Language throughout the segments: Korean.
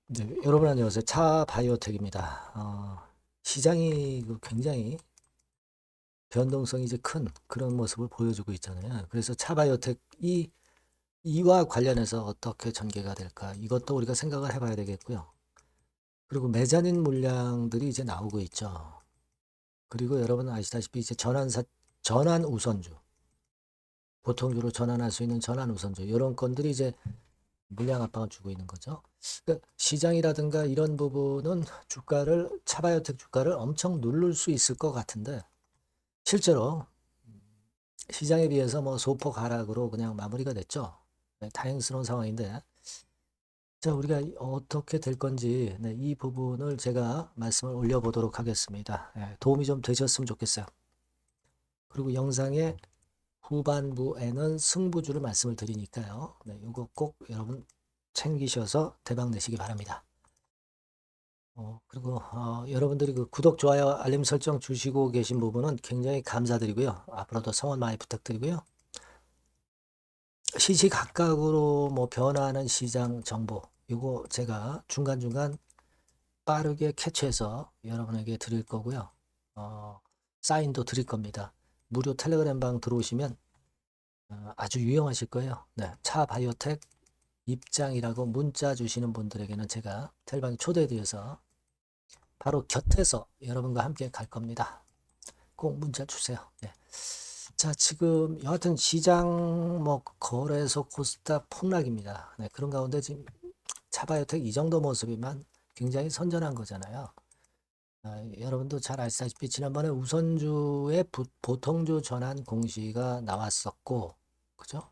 네, 여러분 안녕하세요. 차 바이오텍입니다. 시장이 굉장히 변동성이 이제 큰 그런 모습을 보여주고 있잖아요. 그래서 차 바이오텍이 이와 관련해서 어떻게 전개가 될까? 이것도 우리가 생각을 해봐야 되겠고요. 그리고 메자닌 물량들이 이제 나오고 있죠. 그리고 여러분 아시다시피 이제 전환 우선주, 보통주로 전환할 수 있는 전환 우선주 이런 건들이 이제 물량 압박을 주고 있는 거죠. 그러니까 시장이라든가 이런 부분은 차바이오텍 주가를 엄청 누를 수 있을 것 같은데, 실제로 시장에 비해서 뭐 소폭 하락으로 그냥 마무리가 됐죠. 네, 다행스러운 상황인데, 자, 우리가 어떻게 될 건지, 네, 이 부분을 제가 말씀을 올려보도록 하겠습니다. 네, 도움이 좀 되셨으면 좋겠어요. 그리고 영상의 후반부에는 승부주를 말씀을 드리니까요. 네, 이거 꼭 여러분 챙기셔서 대박 내시기 바랍니다. 그리고 여러분들이 그 구독, 좋아요, 알림 설정 주시고 계신 부분은 굉장히 감사드리고요. 앞으로도 성원 많이 부탁드리고요. 시시각각으로 뭐 변화하는 시장 정보, 이거 제가 중간중간 빠르게 캐치해서 여러분에게 드릴 거고요. 사인도 드릴 겁니다. 무료 텔레그램 방 들어오시면 아주 유용하실 거예요. 네, 차 바이오텍 입장이라고 문자 주시는 분들에게는 제가 텔방에 초대드려서 바로 곁에서 여러분과 함께 갈 겁니다. 꼭 문자 주세요. 네. 자, 지금 여하튼 시장 뭐 거래소 코스닥 폭락입니다. 네, 그런 가운데 지금 차바이오텍 이 정도 모습이면 굉장히 선전한 거잖아요. 여러분도 잘 아시다시피 지난번에 우선주의 보통주 전환 공시가 나왔었고, 그죠?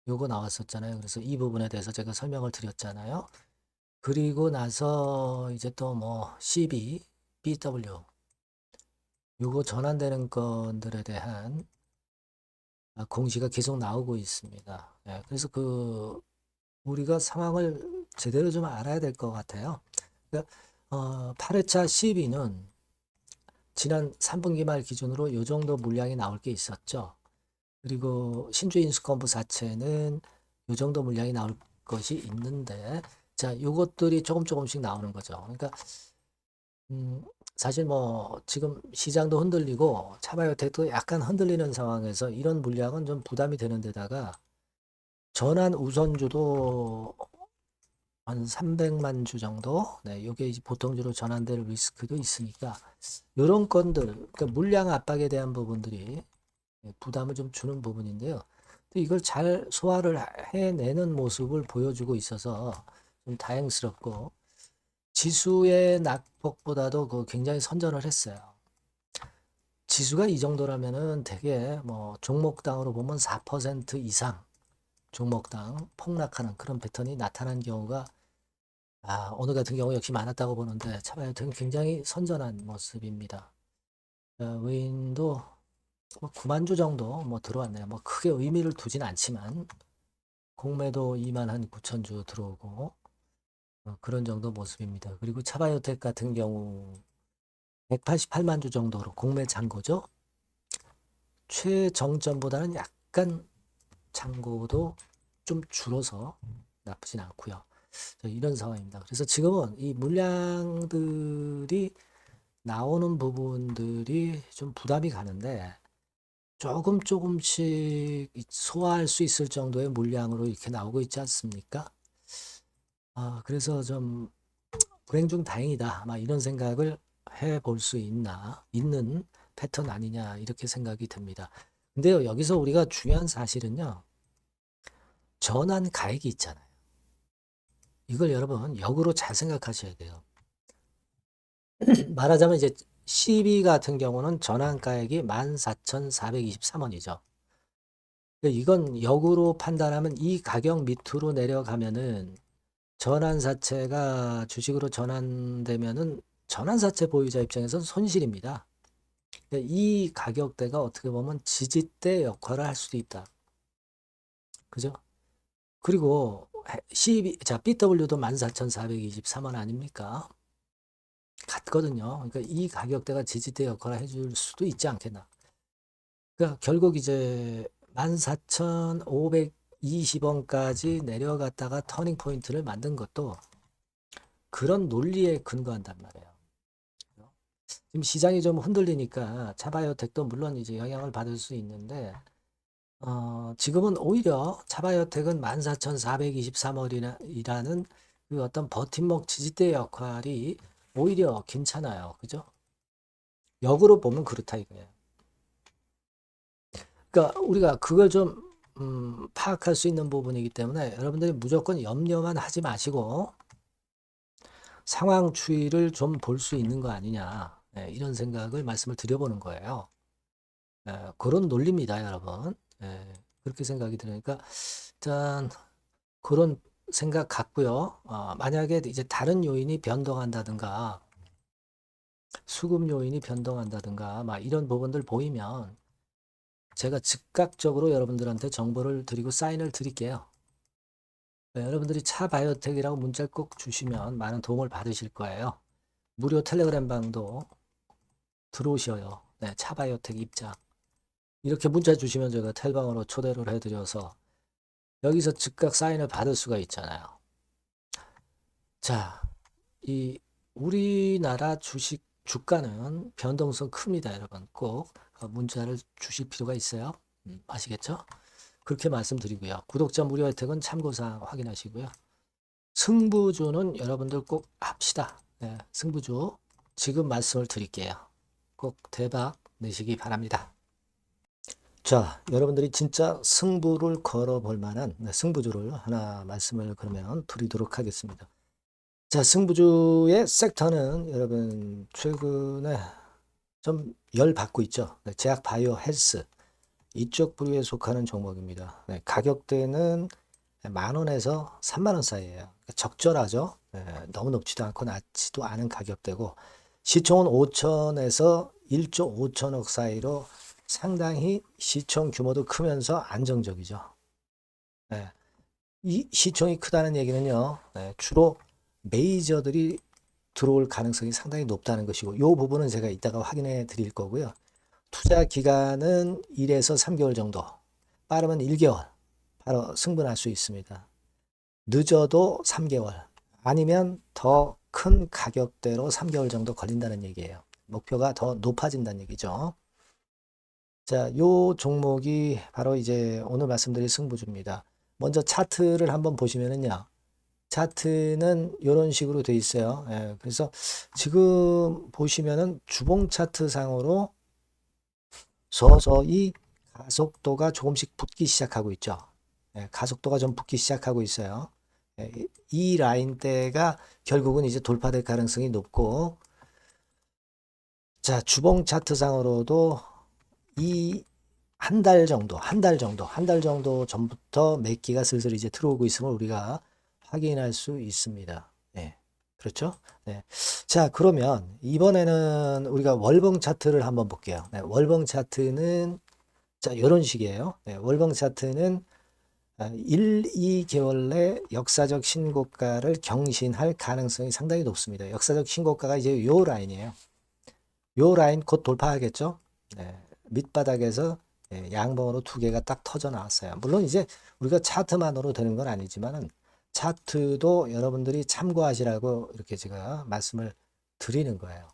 요거 나왔었잖아요. 그래서 이 부분에 대해서 제가 설명을 드렸잖아요. 그리고 나서 이제 또 뭐 CB, BW 요거 전환되는 건들에 대한 공시가 계속 나오고 있습니다. 예, 그래서 우리가 상황을 제대로 좀 알아야 될 것 같아요. 그러니까 8회차 CB는 지난 3분기 말 기준으로 요 정도 물량이 나올 게 있었죠. 그리고 신주 인수권부 사채는 요 정도 물량이 나올 것이 있는데, 자, 요것들이 조금씩 나오는 거죠. 그러니까 음, 사실 뭐 지금 시장도 흔들리고 차바이오텍도 약간 흔들리는 상황에서 이런 물량은 좀 부담이 되는 데다가 전환 우선주도 한 300만 주 정도, 네, 요게 이제 보통주로 전환될 리스크도 있으니까 이런 건들, 그러니까 물량 압박에 대한 부분들이 부담을 좀 주는 부분인데요. 또 이걸 잘 소화를 해내는 모습을 보여주고 있어서 좀 다행스럽고, 지수의 낙폭보다도 굉장히 선전을 했어요. 지수가 이 정도라면은 되게 뭐 종목당으로 보면 4% 이상 종목당 폭락하는 그런 패턴이 나타난 경우가 오늘 같은 경우 역시 많았다고 보는데 차바이오텍은 굉장히 선전한 모습입니다. 외인도 뭐 9만 주 정도 뭐 들어왔네요. 뭐 크게 의미를 두진 않지만 공매도 2만 한 9천 주 들어오고 그런 정도 모습입니다. 그리고 차바이오텍 같은 경우 188만 주 정도로 공매 잔고죠. 최정점보다는 약간 잔고도 좀 줄어서 나쁘진 않고요. 이런 상황입니다. 그래서 지금은 이 물량들이 나오는 부분들이 좀 부담이 가는데 조금씩 소화할 수 있을 정도의 물량으로 이렇게 나오고 있지 않습니까? 그래서 좀 불행 중 다행이다. 아마 이런 생각을 해볼 수 있는 패턴 아니냐, 이렇게 생각이 듭니다. 근데요, 여기서 우리가 중요한 사실은요, 전환 가액이 있잖아요. 이걸 여러분 역으로 잘 생각하셔야 돼요. 말하자면 이제 CB 같은 경우는 전환 가액이 14,423원이죠. 이건 역으로 판단하면 이 가격 밑으로 내려가면은 전환사채가 주식으로 전환되면은 전환사채 보유자 입장에서는 손실입니다. 이 가격대가 어떻게 보면 지지대 역할을 할 수도 있다. 그죠? 그리고 BW도 14,423원 아닙니까? 같거든요. 그러니까 이 가격대가 지지대 역할을 해줄 수도 있지 않겠나. 그러니까 결국 이제 14,520원까지 내려갔다가 터닝 포인트를 만든 것도 그런 논리에 근거한단 말이에요. 지금 시장이 좀 흔들리니까 차바이오텍도 물론 이제 영향을 받을 수 있는데 지금은 오히려 차바이오텍은 14,423원이라는 그 어떤 버팀목 지지대 역할이 오히려 괜찮아요. 그죠? 역으로 보면 그렇다 이거예요. 그러니까 우리가 그걸 좀 파악할 수 있는 부분이기 때문에 여러분들이 무조건 염려만 하지 마시고 상황 추이를 좀 볼 수 있는 거 아니냐. 이런 생각을 말씀을 드려보는 거예요. 그런 논리입니다, 여러분. 그렇게 생각이 들으니까 일단 그런 생각 같고요. 만약에 이제 다른 요인이 변동한다든가 수급 요인이 변동한다든가 막 이런 부분들 보이면 제가 즉각적으로 여러분들한테 정보를 드리고 사인을 드릴게요. 여러분들이 차바이오텍이라고 문자를 꼭 주시면 많은 도움을 받으실 거예요. 무료 텔레그램 방도 들어오셔요. 네, 차바이오텍 입장. 이렇게 문자 주시면 제가 텔방으로 초대를 해드려서 여기서 즉각 사인을 받을 수가 있잖아요. 자, 이 우리나라 주식 주가는 변동성 큽니다, 여러분. 꼭 문자를 주실 필요가 있어요. 아시겠죠? 그렇게 말씀드리고요. 구독자 무료 혜택은 참고사항 확인하시고요. 승부주는 여러분들 꼭 합시다. 네, 승부주 지금 말씀을 드릴게요. 꼭 대박 내시기 바랍니다. 자, 여러분들이 진짜 승부를 걸어볼 만한 승부주를 하나 말씀을 그러면 드리도록 하겠습니다. 자, 승부주의 섹터는 여러분 최근에 좀 열받고 있죠. 제약 바이오 헬스 이쪽 부류에 속하는 종목입니다. 가격대는 10,000원에서 30,000원 사이에요. 적절하죠. 너무 높지도 않고 낮지도 않은 가격대고 시총은 5천에서 1조 5천억 사이로 상당히 시총 규모도 크면서 안정적이죠. 이 시총이 크다는 얘기는요. 주로 메이저들이 들어올 가능성이 상당히 높다는 것이고 이 부분은 제가 이따가 확인해 드릴 거고요. 투자 기간은 1에서 3개월 정도, 빠르면 1개월 바로 승분할 수 있습니다. 늦어도 3개월, 아니면 더 큰 가격대로 3개월 정도 걸린다는 얘기예요. 목표가 더 높아진다는 얘기죠. 자, 요 종목이 바로 이제 오늘 말씀드릴 승부주입니다. 먼저 차트를 한번 보시면은요. 차트는 이런 식으로 돼 있어요. 그래서 지금 보시면은 주봉 차트 상으로 서서히 가속도가 조금씩 붙기 시작하고 있죠. 가속도가 좀 붙기 시작하고 있어요. 이 라인대가 결국은 이제 돌파될 가능성이 높고, 자, 주봉 차트상으로도 이 한 달 정도 전부터 매기가 슬슬 이제 들어오고 있음을 우리가 확인할 수 있습니다. 그렇죠? 자, 그러면 이번에는 우리가 월봉 차트를 한번 볼게요. 월봉 차트는 자, 이런 식이에요. 월봉 차트는 1, 2개월 내 역사적 신고가를 경신할 가능성이 상당히 높습니다. 역사적 신고가가 이제 요 라인이에요. 요 라인 곧 돌파하겠죠? 밑바닥에서 양봉으로 두 개가 딱 터져 나왔어요. 물론 이제 우리가 차트만으로 되는 건 아니지만은 차트도 여러분들이 참고하시라고 이렇게 제가 말씀을 드리는 거예요.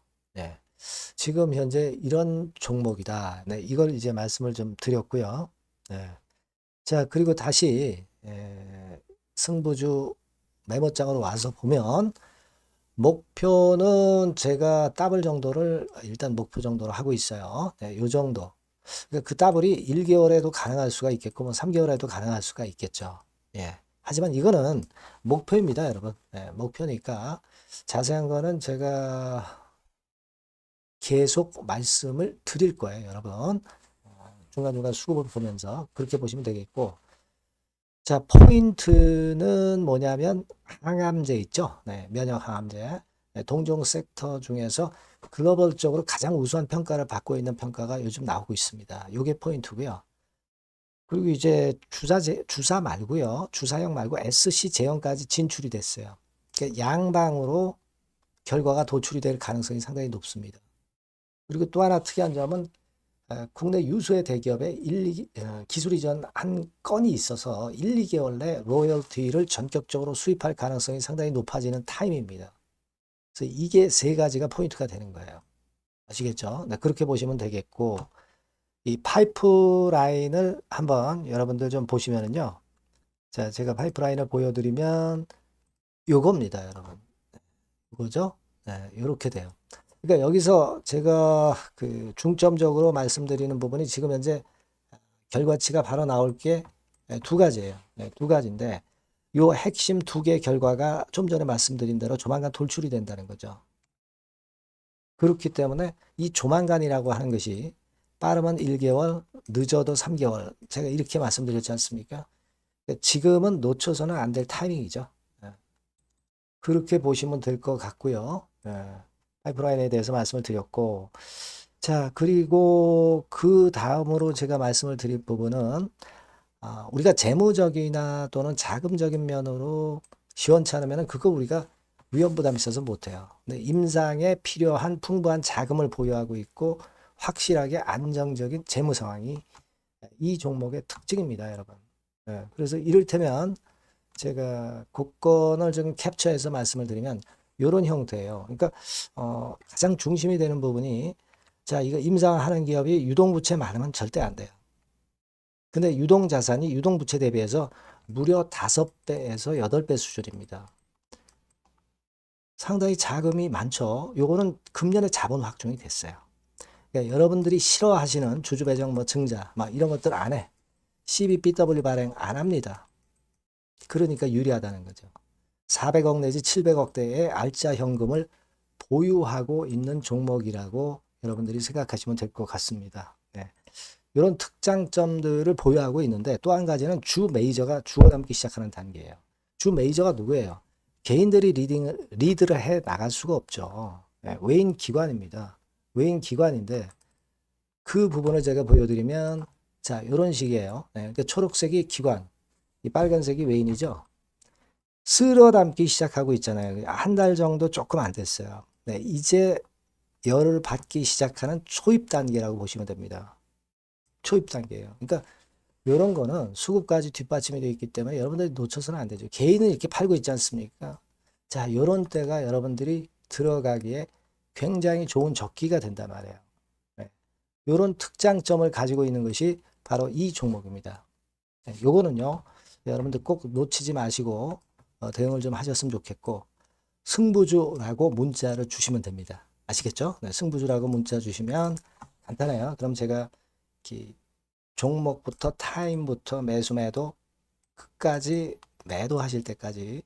지금 현재 이런 종목이다. 이걸 이제 말씀을 좀 드렸고요. 자, 그리고 다시 승부주 메모장으로 와서 보면 목표는 제가 더블 정도를 일단 목표 정도로 하고 있어요. 요 정도. 그러니까 그 더블이 1개월에도 가능할 수가 있겠고 뭐 3개월에도 가능할 수가 있겠죠. 하지만 이거는 목표입니다, 여러분. 목표니까 자세한 거는 제가 계속 말씀을 드릴 거예요, 여러분. 중간중간 수급을 보면서 그렇게 보시면 되겠고, 자, 포인트는 뭐냐면 항암제 있죠. 면역 항암제. 동종 섹터 중에서 글로벌적으로 가장 우수한 평가를 받고 있는 평가가 요즘 나오고 있습니다. 요게 포인트고요. 그리고 이제 주사 말고요. 주사형 말고 SC 제형까지 진출이 됐어요. 그러니까 양방으로 결과가 도출이 될 가능성이 상당히 높습니다. 그리고 또 하나 특이한 점은 국내 유수의 대기업에 기술 이전 한 건이 있어서 1, 2개월 내 로열티를 전격적으로 수입할 가능성이 상당히 높아지는 타임입니다. 그래서 이게 세 가지가 포인트가 되는 거예요. 아시겠죠? 네, 그렇게 보시면 되겠고, 이 파이프라인을 한번 여러분들 좀 보시면은요. 자, 제가 파이프라인을 보여드리면 요겁니다, 여러분. 이거죠? 네, 이렇게 돼요. 그러니까 여기서 제가 그 중점적으로 말씀드리는 부분이 지금 현재 결과치가 바로 나올 게 두 가지예요. 네, 두 가지인데 요 핵심 두 개 결과가 좀 전에 말씀드린 대로 조만간 돌출이 된다는 거죠. 그렇기 때문에 이 조만간이라고 하는 것이 빠르면 1개월, 늦어도 3개월. 제가 이렇게 말씀드렸지 않습니까? 지금은 놓쳐서는 안 될 타이밍이죠. 예. 그렇게 보시면 될 것 같고요. 예. 파이프라인에 대해서 말씀을 드렸고, 자, 그리고 그 다음으로 제가 말씀을 드릴 부분은, 우리가 재무적이나 또는 자금적인 면으로 시원치 않으면 그거 우리가 위험 부담이 있어서 못해요. 근데 임상에 필요한 풍부한 자금을 보유하고 있고, 확실하게 안정적인 재무 상황이 이 종목의 특징입니다, 여러분. 예, 그래서 이를테면 제가 국권을 좀 캡처해서 말씀을 드리면 이런 형태예요. 그러니까 가장 중심이 되는 부분이 자 이거 임상하는 기업이 유동부채 많으면 절대 안 돼요. 근데 유동자산이 유동부채 대비해서 무려 5배에서 8배 수준입니다. 상당히 자금이 많죠. 요거는 금년에 자본 확충이 됐어요. 그러니까 여러분들이 싫어하시는 주주배정 뭐 증자 막 이런 것들 안 해. CBBW 발행 안 합니다. 그러니까 유리하다는 거죠. 400억 내지 700억대의 알짜 현금을 보유하고 있는 종목이라고 여러분들이 생각하시면 될 것 같습니다. 네. 이런 특장점들을 보유하고 있는데 또 한 가지는 주 메이저가 주워담기 시작하는 단계예요. 주 메이저가 누구예요? 개인들이 리드를 해 나갈 수가 없죠. 네. 외인 기관입니다. 외인 기관인데 그 부분을 제가 보여드리면 자 이런 식이에요. 네. 그러니까 초록색이 기관, 이 빨간색이 외인이죠. 쓸어 담기 시작하고 있잖아요. 한 달 정도 조금 안 됐어요. 네, 이제 열을 받기 시작하는 초입 단계라고 보시면 됩니다. 초입 단계예요. 그러니까 이런 거는 수급까지 뒷받침이 되어 있기 때문에 여러분들이 놓쳐서는 안 되죠. 개인은 이렇게 팔고 있지 않습니까? 자, 이런 때가 여러분들이 들어가기에 굉장히 좋은 적기가 된단 말이에요. 네. 이런 특장점을 가지고 있는 것이 바로 이 종목입니다. 네, 요거는요, 여러분들 꼭 놓치지 마시고 대응을 좀 하셨으면 좋겠고, 승부주라고 문자를 주시면 됩니다. 아시겠죠? 네, 승부주라고 문자 주시면 간단해요. 그럼 제가 이렇게 종목부터 타임부터 매수 매도 끝까지 매도하실 때까지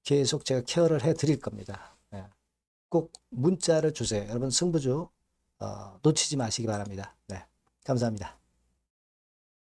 계속 제가 케어를 해 드릴 겁니다. 네, 꼭 문자를 주세요. 여러분 승부주 놓치지 마시기 바랍니다. 네, 감사합니다.